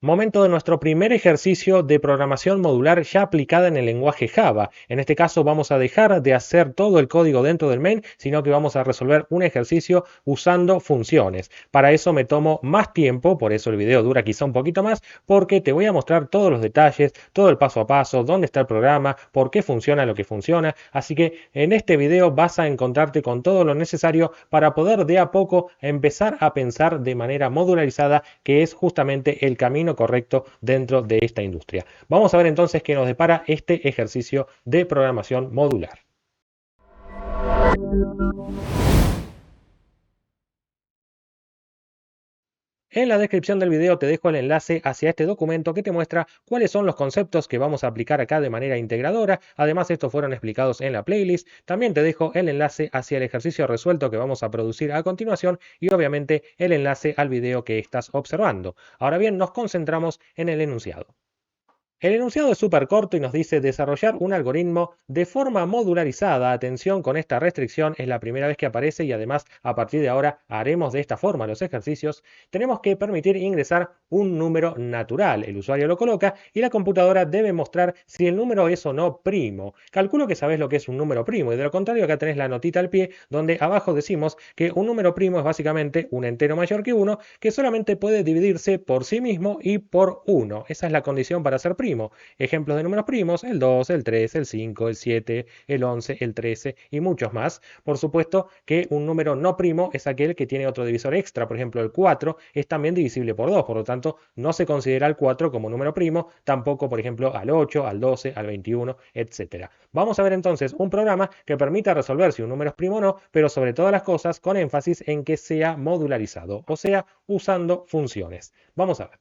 Momento de nuestro primer ejercicio de programación modular ya aplicada en el lenguaje Java. En este caso vamos a dejar de hacer todo el código dentro del main, sino que vamos a resolver un ejercicio usando funciones. Para eso me tomo más tiempo, por eso el video dura quizá un poquito más, porque te voy a mostrar todos los detalles, todo el paso a paso, dónde está el programa, por qué funciona lo que funciona. Así que en este video vas a encontrarte con todo lo necesario para poder de a poco empezar a pensar de manera modularizada, que es justamente el camino correcto dentro de esta industria. Vamos a ver entonces qué nos depara este ejercicio de programación modular. En la descripción del video te dejo el enlace hacia este documento que te muestra cuáles son los conceptos que vamos a aplicar acá de manera integradora. Además, estos fueron explicados en la playlist. También te dejo el enlace hacia el ejercicio resuelto que vamos a producir a continuación y obviamente el enlace al video que estás observando. Ahora bien, nos concentramos en el enunciado. El enunciado es súper corto y nos dice desarrollar un algoritmo de forma modularizada. Atención con esta restricción, es la primera vez que aparece y además a partir de ahora haremos de esta forma los ejercicios. Tenemos que permitir ingresar un número natural. El usuario lo coloca y la computadora debe mostrar si el número es o no primo. Calculo que sabes lo que es un número primo y de lo contrario acá tenés la notita al pie donde abajo decimos que un número primo es básicamente un entero mayor que 1 que solamente puede dividirse por sí mismo y por 1. Esa es la condición para ser primo. Ejemplos de números primos, el 2, el 3, el 5, el 7, el 11, el 13 y muchos más. Por supuesto que un número no primo es aquel que tiene otro divisor extra. Por ejemplo, el 4 es también divisible por 2, por lo tanto no se considera el 4 como número primo, tampoco por ejemplo al 8, al 12, al 21, etc. Vamos a ver entonces un programa que permita resolver si un número es primo o no, pero sobre todas las cosas con énfasis en que sea modularizado, o sea, usando funciones. Vamos a ver.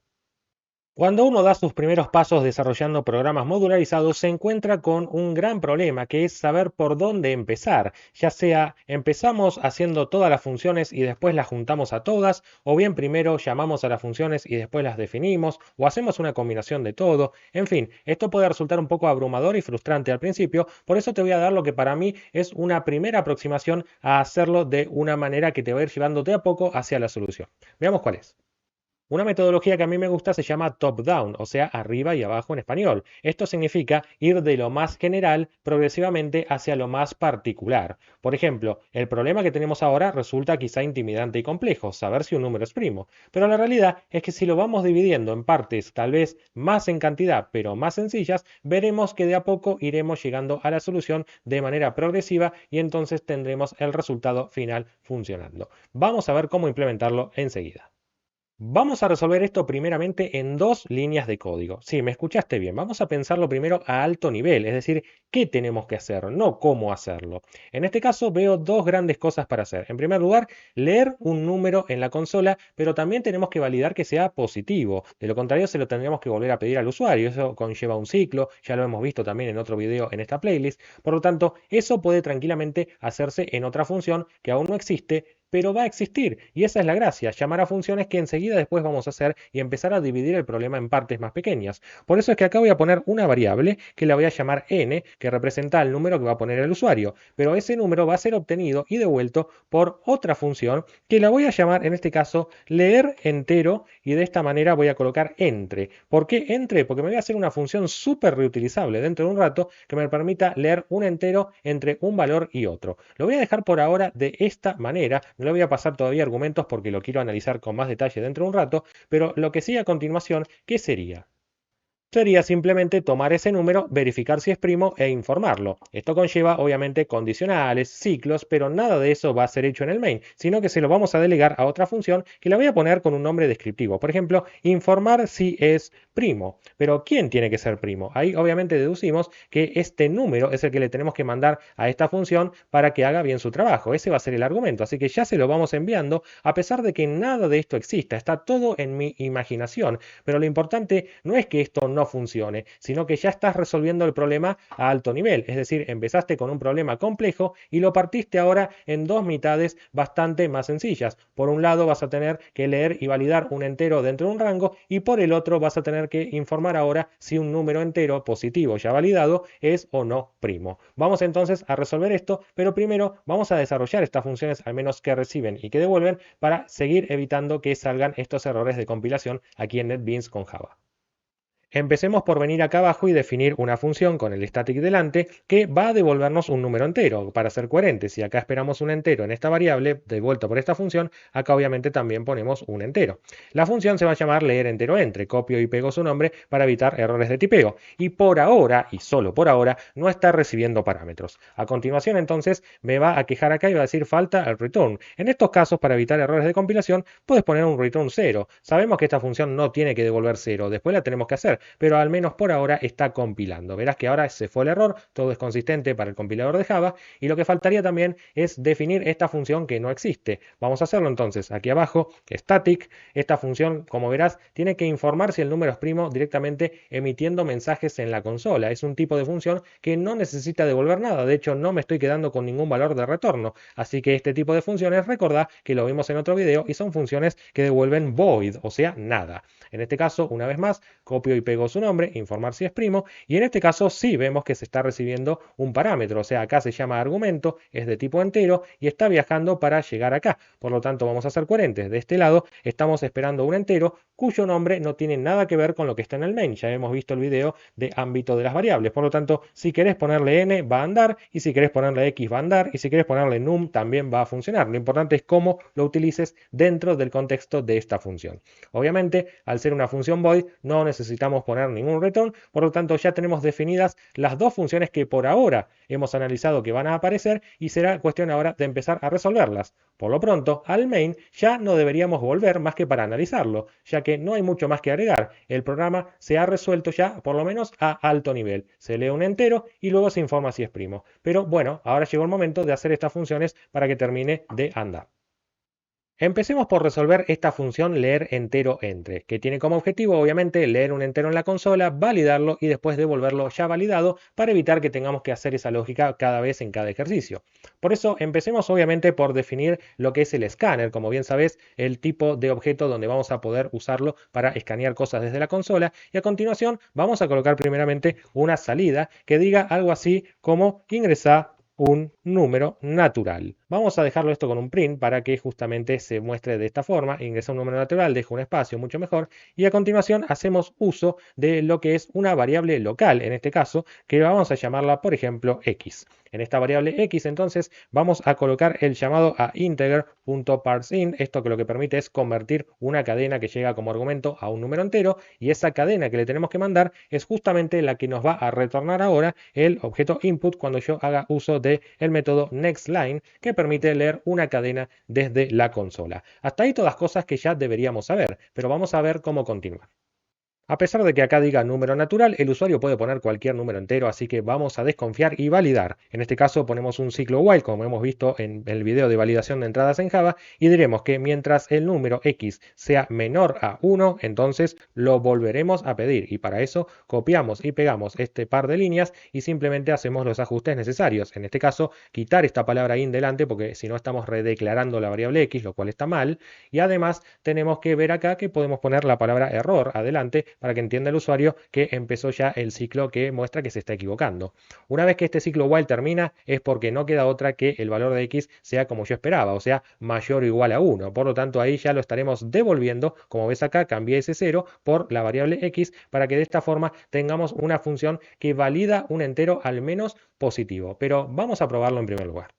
Cuando uno da sus primeros pasos desarrollando programas modularizados, se encuentra con un gran problema, que es saber por dónde empezar, ya sea empezamos haciendo todas las funciones y después las juntamos a todas, o bien primero llamamos a las funciones y después las definimos, o hacemos una combinación de todo. En fin, esto puede resultar un poco abrumador y frustrante al principio, por eso te voy a dar lo que para mí es una primera aproximación a hacerlo de una manera que te va a ir llevando de a poco hacia la solución. Veamos cuál es. Una metodología que a mí me gusta se llama top-down, o sea, arriba y abajo en español. Esto significa ir de lo más general progresivamente hacia lo más particular. Por ejemplo, el problema que tenemos ahora resulta quizá intimidante y complejo, saber si un número es primo. Pero la realidad es que si lo vamos dividiendo en partes tal vez más en cantidad, pero más sencillas, veremos que de a poco iremos llegando a la solución de manera progresiva y entonces tendremos el resultado final funcionando. Vamos a ver cómo implementarlo enseguida. Vamos a resolver esto primeramente en dos líneas de código. Sí, me escuchaste bien. Vamos a pensarlo primero a alto nivel, es decir, qué tenemos que hacer, no cómo hacerlo. En este caso veo dos grandes cosas para hacer. En primer lugar, leer un número en la consola, pero también tenemos que validar que sea positivo. De lo contrario, se lo tendríamos que volver a pedir al usuario. Eso conlleva un ciclo, ya lo hemos visto también en otro video en esta playlist. Por lo tanto, eso puede tranquilamente hacerse en otra función que aún no existe, pero va a existir. Y esa es la gracia, llamar a funciones que enseguida después vamos a hacer y empezar a dividir el problema en partes más pequeñas. Por eso es que acá voy a poner una variable que la voy a llamar n, que representa el número que va a poner el usuario. Pero ese número va a ser obtenido y devuelto por otra función que la voy a llamar, en este caso, leer entero, y de esta manera voy a colocar entre. ¿Por qué entre? Porque me voy a hacer una función súper reutilizable dentro de un rato que me permita leer un entero entre un valor y otro. Lo voy a dejar por ahora de esta manera. No le voy a pasar todavía argumentos porque lo quiero analizar con más detalle dentro de un rato, pero lo que sigue a continuación, ¿qué sería? Sería simplemente tomar ese número, verificar si es primo e informarlo. Esto conlleva obviamente condicionales, ciclos, pero nada de eso va a ser hecho en el main, sino que se lo vamos a delegar a otra función que la voy a poner con un nombre descriptivo. Por ejemplo, informar si es primo. Pero ¿quién tiene que ser primo? Ahí obviamente deducimos que este número es el que le tenemos que mandar a esta función para que haga bien su trabajo. Ese va a ser el argumento, así que ya se lo vamos enviando a pesar de que nada de esto exista. Está todo en mi imaginación, pero lo importante no es que esto no funcione, sino que ya estás resolviendo el problema a alto nivel. Es decir, empezaste con un problema complejo y lo partiste ahora en dos mitades bastante más sencillas. Por un lado vas a tener que leer y validar un entero dentro de un rango y por el otro vas a tener tener que informar ahora si un número entero positivo ya validado es o no primo. Vamos entonces a resolver esto, pero primero vamos a desarrollar estas funciones al menos que reciben y que devuelven para seguir evitando que salgan estos errores de compilación aquí en NetBeans con Java. Empecemos por venir acá abajo y definir una función con el static delante que va a devolvernos un número entero. Para ser coherentes, si acá esperamos un entero en esta variable devuelto por esta función, acá obviamente también ponemos un entero. La función se va a llamar leer entero entre, copio y pego su nombre para evitar errores de tipeo. Y por ahora, y solo por ahora, no está recibiendo parámetros. A continuación entonces me va a quejar acá y va a decir falta el return. En estos casos, para evitar errores de compilación, puedes poner un return 0. Sabemos que esta función no tiene que devolver 0, después la tenemos que hacer, pero al menos por ahora está compilando. Verás que ahora se fue el error, todo es consistente para el compilador de Java, y lo que faltaría también es definir esta función que no existe. Vamos a hacerlo entonces, aquí abajo, static, esta función, como verás, tiene que informar si el número es primo directamente emitiendo mensajes en la consola. Es un tipo de función que no necesita devolver nada, de hecho no me estoy quedando con ningún valor de retorno, así que este tipo de funciones, recordá que lo vimos en otro video, y son funciones que devuelven void, o sea, nada. En este caso, una vez más, copio y pego su nombre, informar si es primo, y en este caso sí vemos que se está recibiendo un parámetro, o sea, acá se llama argumento, es de tipo entero y está viajando para llegar acá. Por lo tanto, vamos a ser coherentes. De este lado estamos esperando un entero cuyo nombre no tiene nada que ver con lo que está en el main. Ya hemos visto el video de ámbito de las variables. Por lo tanto, si querés ponerle n va a andar, y si querés ponerle x va a andar, y si querés ponerle num también va a funcionar. Lo importante es cómo lo utilices dentro del contexto de esta función. Obviamente, al ser una función void, no necesitamos poner ningún return, por lo tanto ya tenemos definidas las dos funciones que por ahora hemos analizado que van a aparecer, y será cuestión ahora de empezar a resolverlas. Por lo pronto, al main ya no deberíamos volver más que para analizarlo, ya que no hay mucho más que agregar. El programa se ha resuelto ya, por lo menos a alto nivel. Se lee un entero y luego se informa si es primo. Pero bueno, ahora llegó el momento de hacer estas funciones para que termine de andar. Empecemos por resolver esta función leer entero entre, que tiene como objetivo obviamente leer un entero en la consola, validarlo y después devolverlo ya validado para evitar que tengamos que hacer esa lógica cada vez en cada ejercicio. Por eso empecemos obviamente por definir lo que es el escáner, como bien sabes, el tipo de objeto donde vamos a poder usarlo para escanear cosas desde la consola, y a continuación vamos a colocar primeramente una salida que diga algo así como ingresar un número natural. Vamos a dejarlo esto con un print para que justamente se muestre de esta forma. Ingresa un número natural, dejo un espacio, mucho mejor. Y a continuación hacemos uso de lo que es una variable local, en este caso, que vamos a llamarla, por ejemplo, x. En esta variable x, entonces, vamos a colocar el llamado a integer.parseInt. Esto que lo que permite es convertir una cadena que llega como argumento a un número entero, y esa cadena que le tenemos que mandar es justamente la que nos va a retornar ahora el objeto input cuando yo haga uso del método nextLine, que permite leer una cadena desde la consola. Hasta ahí todas cosas que ya deberíamos saber, pero vamos a ver cómo continuar. A pesar de que acá diga número natural, el usuario puede poner cualquier número entero, así que vamos a desconfiar y validar. En este caso ponemos un ciclo while, como hemos visto en el video de validación de entradas en Java, y diremos que mientras el número x sea menor a 1, entonces lo volveremos a pedir, y para eso copiamos y pegamos este par de líneas y simplemente hacemos los ajustes necesarios. En este caso, quitar esta palabra in delante, porque si no estamos redeclarando la variable x, lo cual está mal, y además tenemos que ver acá que podemos poner la palabra error adelante, para que entienda el usuario que empezó ya el ciclo que muestra que se está equivocando. Una vez que este ciclo while termina, es porque no queda otra que el valor de x sea como yo esperaba, o sea, mayor o igual a 1. Por lo tanto, ahí ya lo estaremos devolviendo. Como ves acá, cambié ese 0 por la variable x para que de esta forma tengamos una función que valida un entero al menos positivo. Pero vamos a probarlo en primer lugar.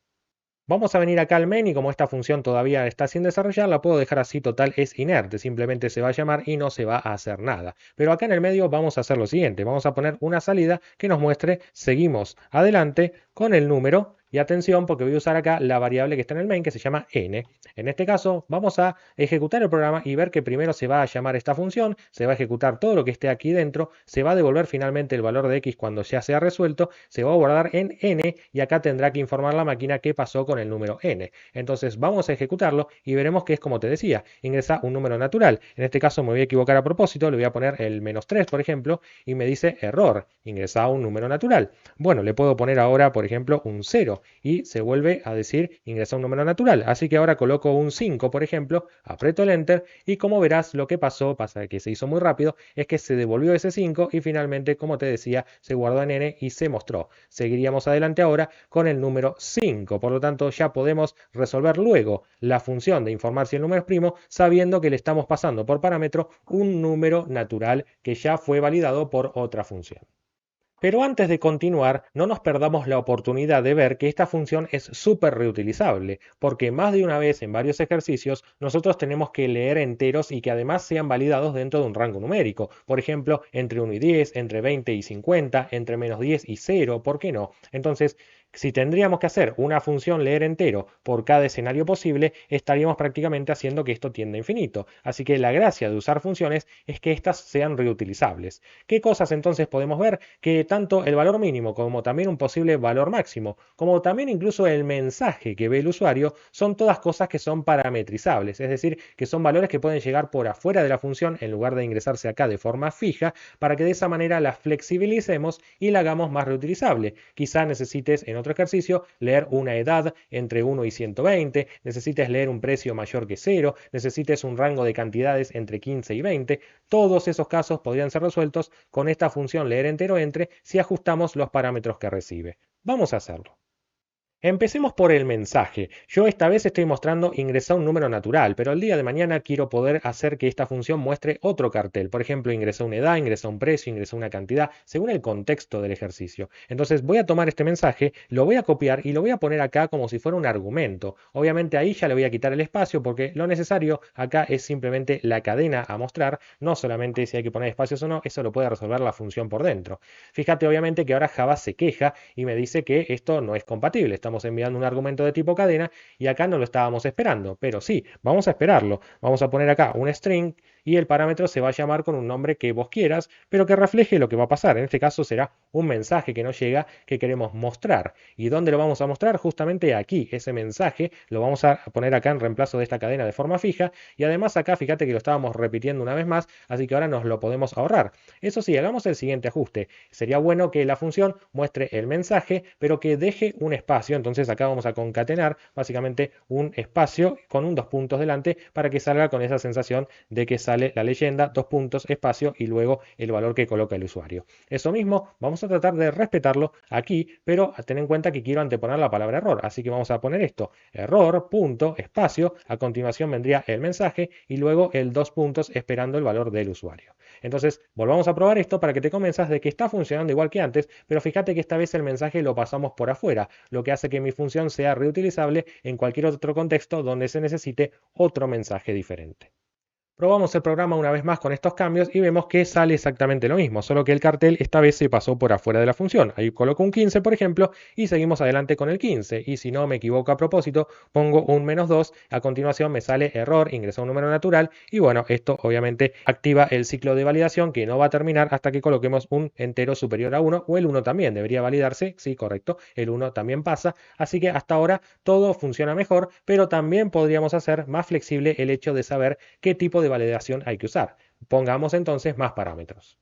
Vamos a venir acá al main, y como esta función todavía está sin desarrollar, la puedo dejar así, total es inerte, simplemente se va a llamar y no se va a hacer nada. Pero acá en el medio vamos a hacer lo siguiente, vamos a poner una salida que nos muestre seguimos adelante con el número. Y atención, porque voy a usar acá la variable que está en el main, que se llama n. En este caso vamos a ejecutar el programa y ver que primero se va a llamar esta función, se va a ejecutar todo lo que esté aquí dentro, se va a devolver finalmente el valor de x cuando ya sea resuelto, se va a guardar en n, y acá tendrá que informar la máquina qué pasó con el número n. Entonces vamos a ejecutarlo y veremos que es como te decía, ingresa un número natural. En este caso me voy a equivocar a propósito, le voy a poner el -3, por ejemplo, y me dice error, ingresa un número natural. Bueno, le puedo poner ahora, por ejemplo, un 0. y se vuelve a decir ingresa un número natural. Así que ahora coloco un 5, por ejemplo, aprieto el Enter y como verás lo que pasó, pasa que se hizo muy rápido, es que se devolvió ese 5 y finalmente, como te decía, se guardó en N y se mostró. Seguiríamos adelante ahora con el número 5, por lo tanto ya podemos resolver luego la función de informar si el número es primo sabiendo que le estamos pasando por parámetro un número natural que ya fue validado por otra función. Pero antes de continuar, no nos perdamos la oportunidad de ver que esta función es súper reutilizable, porque más de una vez en varios ejercicios nosotros tenemos que leer enteros y que además sean validados dentro de un rango numérico. Por ejemplo, entre 1 y 10, entre 20 y 50, entre menos 10 y 0, ¿por qué no? Entonces, si tendríamos que hacer una función leer entero por cada escenario posible, estaríamos prácticamente haciendo que esto tienda a infinito. Así que la gracia de usar funciones es que éstas sean reutilizables. ¿Qué cosas entonces podemos ver? Que tanto el valor mínimo como también un posible valor máximo, como también incluso el mensaje que ve el usuario, son todas cosas que son parametrizables, es decir, que son valores que pueden llegar por afuera de la función en lugar de ingresarse acá de forma fija, para que de esa manera la flexibilicemos y la hagamos más reutilizable. Quizá necesites en otro ejercicio leer una edad entre 1 y 120, necesites leer un precio mayor que 0, necesites un rango de cantidades entre 15 y 20. Todos esos casos podrían ser resueltos con esta función leer entero entre si ajustamos los parámetros que recibe. Vamos a hacerlo. Empecemos por el mensaje. Yo esta vez estoy mostrando ingresar un número natural, pero el día de mañana quiero poder hacer que esta función muestre otro cartel. Por ejemplo, ingresa una edad, ingresa un precio, ingresa una cantidad, según el contexto del ejercicio. Entonces voy a tomar este mensaje, lo voy a copiar y lo voy a poner acá como si fuera un argumento. Obviamente ahí ya le voy a quitar el espacio porque lo necesario acá es simplemente la cadena a mostrar, no solamente si hay que poner espacios o no, eso lo puede resolver la función por dentro. Fíjate obviamente que ahora Java se queja y me dice que esto no es compatible. Estamos enviando un argumento de tipo cadena y acá no lo estábamos esperando, pero sí, vamos a esperarlo. Vamos a poner acá un string y el parámetro se va a llamar con un nombre que vos quieras, pero que refleje lo que va a pasar. En este caso será un mensaje que nos llega que queremos mostrar. ¿Y dónde lo vamos a mostrar? Justamente aquí. Ese mensaje lo vamos a poner acá en reemplazo de esta cadena de forma fija y además acá fíjate que lo estábamos repitiendo una vez más, así que ahora nos lo podemos ahorrar. Eso sí, hagamos el siguiente ajuste. Sería bueno que la función muestre el mensaje, pero que deje un espacio. Entonces acá vamos a concatenar básicamente un espacio con un 2 puntos delante para que salga con esa sensación de que sale la leyenda, 2 puntos, espacio y luego el valor que coloca el usuario. Eso mismo vamos a tratar de respetarlo aquí, pero ten en cuenta que quiero anteponer la palabra error, así que vamos a poner esto, error, punto, espacio, a continuación vendría el mensaje y luego el 2 puntos esperando el valor del usuario. Entonces volvamos a probar esto para que te convenzas de que está funcionando igual que antes, pero fíjate que esta vez el mensaje lo pasamos por afuera, lo que hace que mi función sea reutilizable en cualquier otro contexto donde se necesite otro mensaje diferente. Probamos el programa una vez más con estos cambios y vemos que sale exactamente lo mismo, solo que el cartel esta vez se pasó por afuera de la función. Ahí coloco un 15, por ejemplo, y seguimos adelante con el 15. Y si no me equivoco a propósito, pongo un -2. A continuación me sale error, ingresó un número natural. Y bueno, esto obviamente activa el ciclo de validación que no va a terminar hasta que coloquemos un entero superior a 1 o el 1 también debería validarse. Sí, correcto, el 1 también pasa. Así que hasta ahora todo funciona mejor, pero también podríamos hacer más flexible el hecho de saber qué tipo de validación hay que usar. Pongamos entonces más parámetros.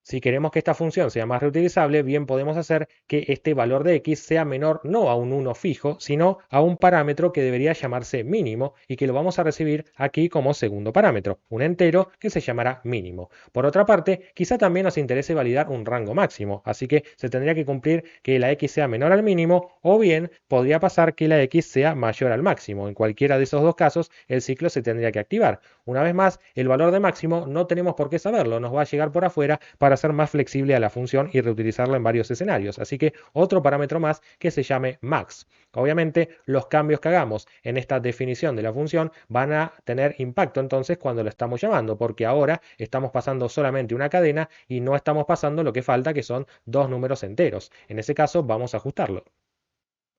Si queremos que esta función sea más reutilizable, bien podemos hacer que este valor de x sea menor no a un 1 fijo, sino a un parámetro que debería llamarse mínimo y que lo vamos a recibir aquí como segundo parámetro, un entero que se llamará mínimo. Por otra parte, quizá también nos interese validar un rango máximo, así que se tendría que cumplir que la x sea menor al mínimo o bien podría pasar que la x sea mayor al máximo. En cualquiera de esos dos casos, el ciclo se tendría que activar. Una vez más, el valor de máximo no tenemos por qué saberlo, nos va a llegar por afuera para hacer más flexible a la función y reutilizarla en varios escenarios. Así que otro parámetro más que se llame max. Obviamente los cambios que hagamos en esta definición de la función van a tener impacto entonces cuando lo estamos llamando, porque ahora estamos pasando solamente una cadena y no estamos pasando lo que falta, que son dos números enteros. En ese caso vamos a ajustarlo.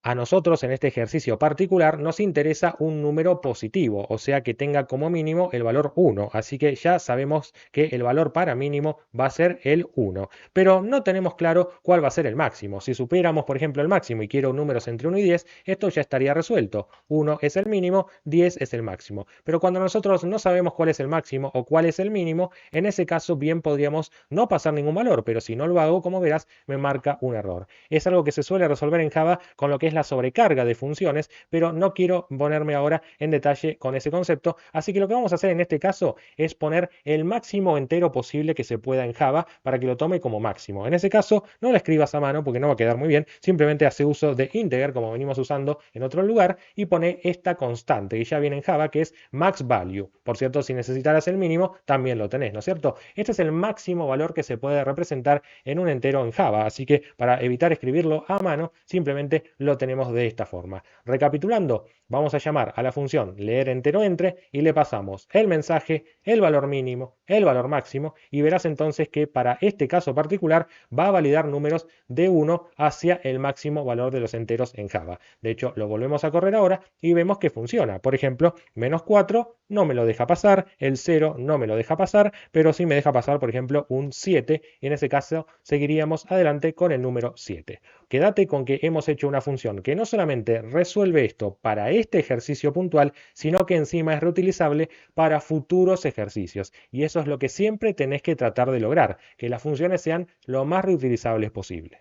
A nosotros en este ejercicio particular nos interesa un número positivo, o sea que tenga como mínimo el valor 1, así que ya sabemos que el valor para mínimo va a ser el 1, pero no tenemos claro cuál va a ser el máximo. Si supiéramos, por ejemplo, el máximo y quiero números entre 1 y 10, esto ya estaría resuelto. 1 es el mínimo, 10 es el máximo. Pero cuando nosotros no sabemos cuál es el máximo o cuál es el mínimo, en ese caso bien podríamos no pasar ningún valor, pero si no lo hago, como verás, me marca un error. Es algo que se suele resolver en Java con lo que es la sobrecarga de funciones, pero no quiero ponerme ahora en detalle con ese concepto, así que lo que vamos a hacer en este caso es poner el máximo entero posible que se pueda en Java para que lo tome como máximo. En ese caso, no lo escribas a mano porque no va a quedar muy bien, simplemente hace uso de integer como venimos usando en otro lugar y pone esta constante que ya viene en Java, que es max value. Por cierto, si necesitaras el mínimo, también lo tenés, ¿no es cierto? Este es el máximo valor que se puede representar en un entero en Java, así que para evitar escribirlo a mano, simplemente lo tenemos de esta forma. Recapitulando, vamos a llamar a la función leer entero entre y le pasamos el mensaje, el valor mínimo, el valor máximo y verás entonces que para este caso particular va a validar números de 1 hacia el máximo valor de los enteros en Java. De hecho, lo volvemos a correr ahora y vemos que funciona. Por ejemplo, -4 no me lo deja pasar, el 0 no me lo deja pasar, pero sí me deja pasar, por ejemplo, un 7 y en ese caso seguiríamos adelante con el número 7. Quédate con que hemos hecho una función que no solamente resuelve esto para este ejercicio puntual, sino que encima es reutilizable para futuros ejercicios. Y eso es lo que siempre tenés que tratar de lograr, que las funciones sean lo más reutilizables posible.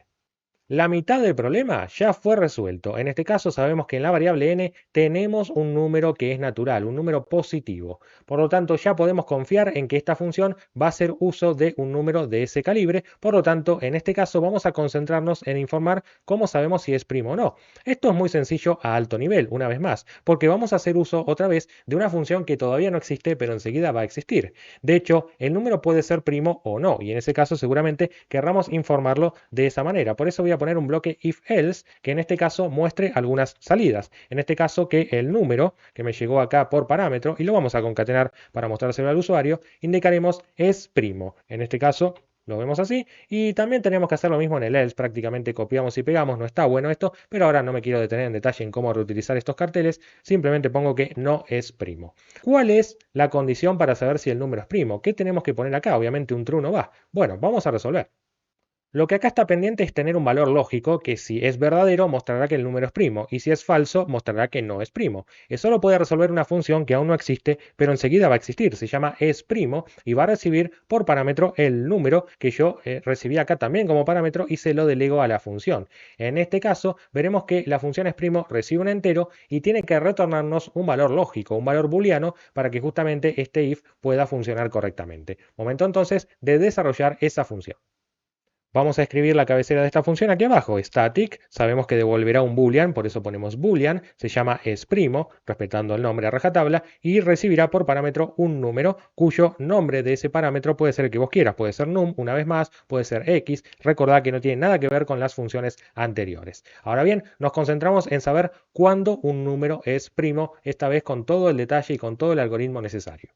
La mitad del problema ya fue resuelto. En este caso sabemos que en la variable n tenemos un número que es natural, un número positivo. Por lo tanto, ya podemos confiar en que esta función va a hacer uso de un número de ese calibre. Por lo tanto, en este caso vamos a concentrarnos en informar cómo sabemos si es primo o no. Esto es muy sencillo a alto nivel, una vez más, porque vamos a hacer uso otra vez de una función que todavía no existe, pero enseguida va a existir. De hecho, el número puede ser primo o no, y en ese caso seguramente querramos informarlo de esa manera. Por eso voy a poner un bloque if-else que en este caso muestre algunas salidas. En este caso que el número que me llegó acá por parámetro, y lo vamos a concatenar para mostrárselo al usuario, indicaremos es primo. En este caso lo vemos así y también tenemos que hacer lo mismo en el else, prácticamente copiamos y pegamos, no está bueno esto, pero ahora no me quiero detener en detalle en cómo reutilizar estos carteles, simplemente pongo que no es primo. ¿Cuál es la condición para saber si el número es primo? ¿Qué tenemos que poner acá? Obviamente un true no va. Bueno, vamos a resolver. Lo que acá está pendiente es tener un valor lógico que si es verdadero mostrará que el número es primo y si es falso mostrará que no es primo. Eso lo puede resolver una función que aún no existe pero enseguida va a existir. Se llama esPrimo y va a recibir por parámetro el número que yo recibí acá también como parámetro y se lo delego a la función. En este caso veremos que la función esPrimo recibe un entero y tiene que retornarnos un valor lógico, un valor booleano para que justamente este if pueda funcionar correctamente. Momento entonces de desarrollar esa función. Vamos a escribir la cabecera de esta función aquí abajo, static, sabemos que devolverá un boolean, por eso ponemos boolean, se llama esPrimo, respetando el nombre a rajatabla, y recibirá por parámetro un número cuyo nombre de ese parámetro puede ser el que vos quieras, puede ser num, una vez más, puede ser x, recordad que no tiene nada que ver con las funciones anteriores. Ahora bien, nos concentramos en saber cuándo un número es primo, esta vez con todo el detalle y con todo el algoritmo necesario.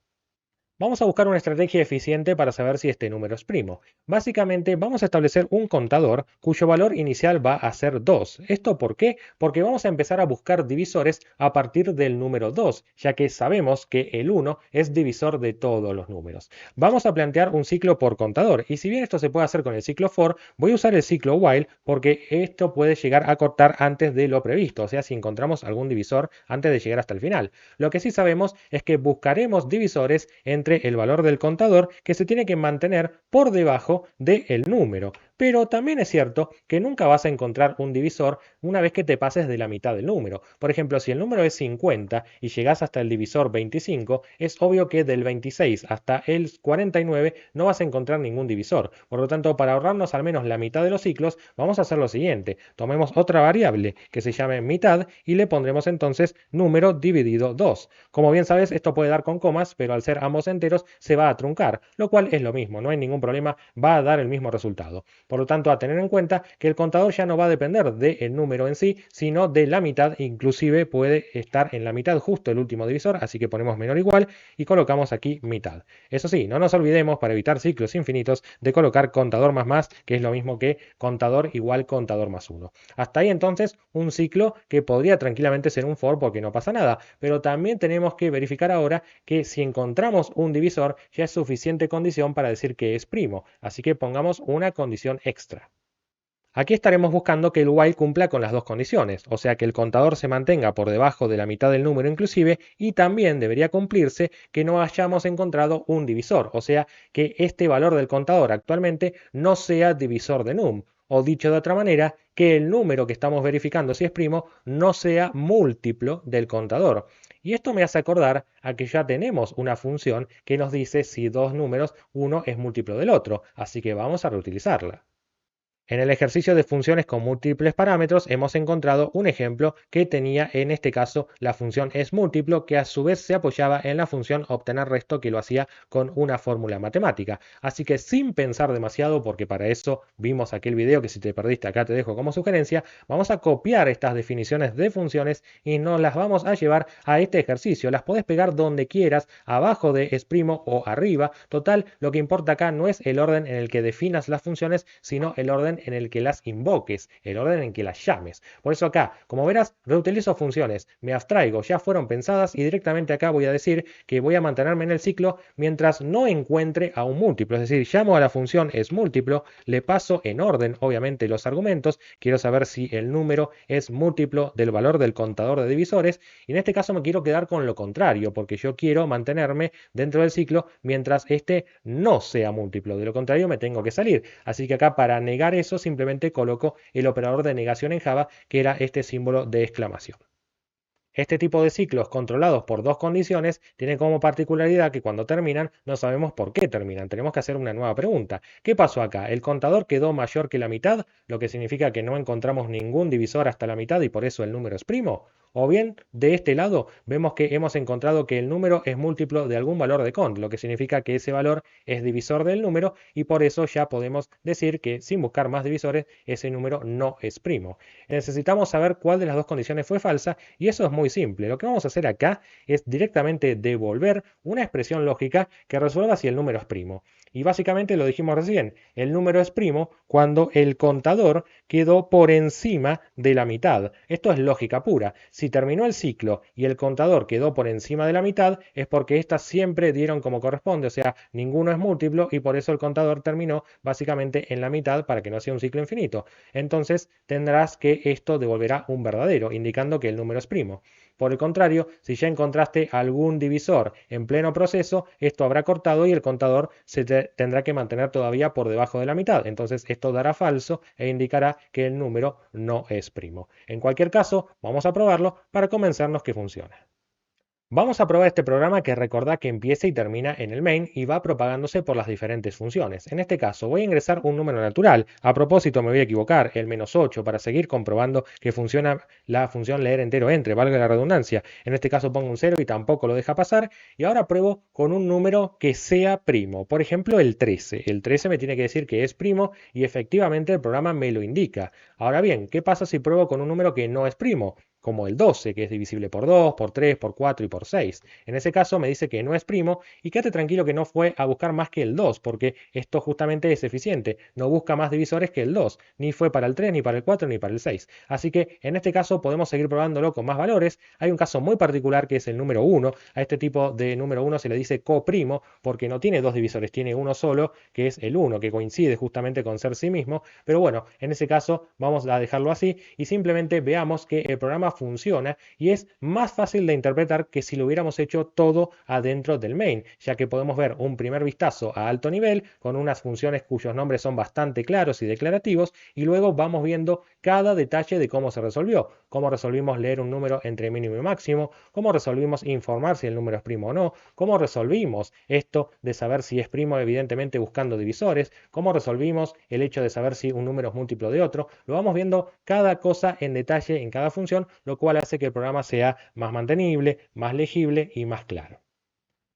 Vamos a buscar una estrategia eficiente para saber si este número es primo. Básicamente vamos a establecer un contador cuyo valor inicial va a ser 2. ¿Esto por qué? Porque vamos a empezar a buscar divisores a partir del número 2, ya que sabemos que el 1 es divisor de todos los números. Vamos a plantear un ciclo por contador y si bien esto se puede hacer con el ciclo for, voy a usar el ciclo while porque esto puede llegar a cortar antes de lo previsto, o sea, si encontramos algún divisor antes de llegar hasta el final. Lo que sí sabemos es que buscaremos divisores entre el valor del contador que se tiene que mantener por debajo del número. Pero también es cierto que nunca vas a encontrar un divisor una vez que te pases de la mitad del número. Por ejemplo, si el número es 50 y llegas hasta el divisor 25, es obvio que del 26 hasta el 49 no vas a encontrar ningún divisor. Por lo tanto, para ahorrarnos al menos la mitad de los ciclos, vamos a hacer lo siguiente. Tomemos otra variable que se llame mitad y le pondremos entonces número dividido 2. Como bien sabes, esto puede dar con comas, pero al ser ambos enteros se va a truncar, lo cual es lo mismo, no hay ningún problema, va a dar el mismo resultado. Por lo tanto, a tener en cuenta que el contador ya no va a depender del número en sí, sino de la mitad, inclusive puede estar en la mitad justo el último divisor, así que ponemos menor o igual y colocamos aquí mitad. Eso sí, no nos olvidemos, para evitar ciclos infinitos, de colocar contador más, que es lo mismo que contador igual contador más 1. Hasta ahí entonces un ciclo que podría tranquilamente ser un for porque no pasa nada, pero también tenemos que verificar ahora que si encontramos un divisor ya es suficiente condición para decir que es primo, así que pongamos una condición extra. Aquí estaremos buscando que el while cumpla con las dos condiciones, o sea que el contador se mantenga por debajo de la mitad del número inclusive y también debería cumplirse que no hayamos encontrado un divisor, o sea que este valor del contador actualmente no sea divisor de num. o dicho de otra manera, que el número que estamos verificando si es primo no sea múltiplo del contador. Y esto me hace acordar a que ya tenemos una función que nos dice si dos números, uno es múltiplo del otro, así que vamos a reutilizarla. En el ejercicio de funciones con múltiples parámetros hemos encontrado un ejemplo que tenía en este caso la función esMúltiplo, que a su vez se apoyaba en la función obtener resto, que lo hacía con una fórmula matemática. Así que sin pensar demasiado, porque para eso vimos aquel video que si te perdiste acá te dejo como sugerencia, vamos a copiar estas definiciones de funciones y nos las vamos a llevar a este ejercicio. Las podés pegar donde quieras, abajo de esprimo o arriba. Total, lo que importa acá no es el orden en el que definas las funciones, sino el orden en el que las invoques, el orden en que las llames. Por eso acá, como verás, reutilizo funciones, me abstraigo, ya fueron pensadas y directamente acá voy a decir que voy a mantenerme en el ciclo mientras no encuentre a un múltiplo. Es decir, llamo a la función esMúltiplo, le paso en orden, obviamente, los argumentos, quiero saber si el número es múltiplo del valor del contador de divisores y en este caso me quiero quedar con lo contrario, porque yo quiero mantenerme dentro del ciclo mientras este no sea múltiplo. De lo contrario me tengo que salir. Así que acá para negar eso simplemente coloco el operador de negación en Java, que era este símbolo de exclamación. Este tipo de ciclos controlados por dos condiciones tiene como particularidad que cuando terminan no sabemos por qué terminan. Tenemos que hacer una nueva pregunta. ¿Qué pasó acá? ¿El contador quedó mayor que la mitad? Lo que significa que no encontramos ningún divisor hasta la mitad y por eso el número es primo. O bien, de este lado, vemos que hemos encontrado que el número es múltiplo de algún valor de cont, lo que significa que ese valor es divisor del número y por eso ya podemos decir que sin buscar más divisores, ese número no es primo. Necesitamos saber cuál de las dos condiciones fue falsa y eso es muy simple. Lo que vamos a hacer acá es directamente devolver una expresión lógica que resuelva si el número es primo. Y básicamente lo dijimos recién, el número es primo cuando el contador quedó por encima de la mitad. Esto es lógica pura. Si terminó el ciclo y el contador quedó por encima de la mitad, es porque éstas siempre dieron como corresponde, o sea, ninguno es múltiplo y por eso el contador terminó básicamente en la mitad para que no sea un ciclo infinito. Entonces tendrás que esto devolverá un verdadero, indicando que el número es primo. Por el contrario, si ya encontraste algún divisor en pleno proceso, esto habrá cortado y el contador se tendrá que mantener todavía por debajo de la mitad. Entonces esto dará falso e indicará que el número no es primo. En cualquier caso, vamos a probarlo para convencernos que funciona. Vamos a probar este programa que recordá que empieza y termina en el main y va propagándose por las diferentes funciones. En este caso voy a ingresar un número natural. A propósito me voy a equivocar, el -8, para seguir comprobando que funciona la función leer entero entre, valga la redundancia. En este caso pongo un 0 y tampoco lo deja pasar. Y ahora pruebo con un número que sea primo. Por ejemplo, el 13. El 13 me tiene que decir que es primo y efectivamente el programa me lo indica. Ahora bien, ¿qué pasa si pruebo con un número que no es primo? Como el 12, que es divisible por 2, por 3, por 4 y por 6. En ese caso me dice que no es primo y quédate tranquilo que no fue a buscar más que el 2, porque esto justamente es eficiente, no busca más divisores que el 2, ni fue para el 3, ni para el 4, ni para el 6. Así que en este caso podemos seguir probándolo con más valores. Hay un caso muy particular que es el número 1. A este tipo de número 1 se le dice coprimo porque no tiene dos divisores, tiene uno solo, que es el 1, que coincide justamente con ser sí mismo. Pero bueno, en ese caso vamos a dejarlo así y simplemente veamos que el programa funciona y es más fácil de interpretar que si lo hubiéramos hecho todo adentro del main, ya que podemos ver un primer vistazo a alto nivel con unas funciones cuyos nombres son bastante claros y declarativos y luego vamos viendo cada detalle de cómo se resolvió, cómo resolvimos leer un número entre mínimo y máximo, cómo resolvimos informar si el número es primo o no, cómo resolvimos esto de saber si es primo evidentemente buscando divisores, cómo resolvimos el hecho de saber si un número es múltiplo de otro, lo vamos viendo cada cosa en detalle en cada función, lo cual hace que el programa sea más mantenible, más legible y más claro.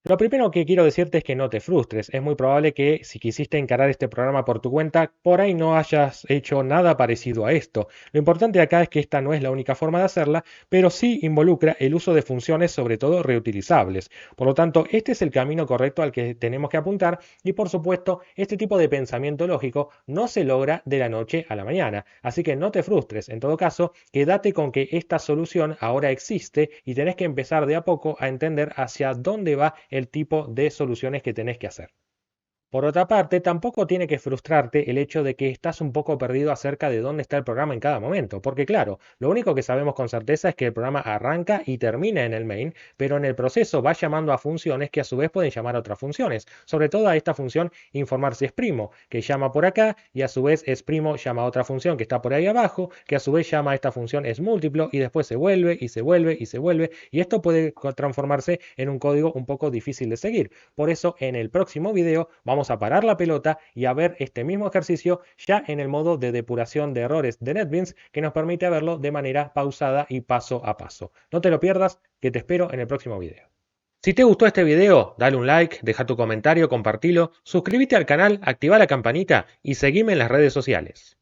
Lo primero que quiero decirte es que no te frustres. Es muy probable que si quisiste encarar este programa por tu cuenta, por ahí no hayas hecho nada parecido a esto. Lo importante acá es que esta no es la única forma de hacerla, pero sí involucra el uso de funciones, sobre todo reutilizables. Por lo tanto, este es el camino correcto al que tenemos que apuntar y por supuesto, este tipo de pensamiento lógico no se logra de la noche a la mañana. Así que no te frustres. En todo caso, quédate con que esta solución ahora existe y tenés que empezar de a poco a entender hacia dónde va el tipo de soluciones que tenés que hacer. Por otra parte, tampoco tiene que frustrarte el hecho de que estás un poco perdido acerca de dónde está el programa en cada momento, porque claro, lo único que sabemos con certeza es que el programa arranca y termina en el main, pero en el proceso va llamando a funciones que a su vez pueden llamar a otras funciones, sobre todo a esta función informar si es primo, que llama por acá y a su vez es primo llama a otra función que está por ahí abajo, que a su vez llama a esta función es múltiplo y después se vuelve y se vuelve y se vuelve y esto puede transformarse en un código un poco difícil de seguir. Por eso en el próximo video vamos a parar la pelota y a ver este mismo ejercicio ya en el modo de depuración de errores de NetBeans que nos permite verlo de manera pausada y paso a paso. No te lo pierdas, que te espero en el próximo video. Si te gustó este video, dale un like, deja tu comentario, compartilo, suscríbete al canal, activa la campanita y seguime en las redes sociales.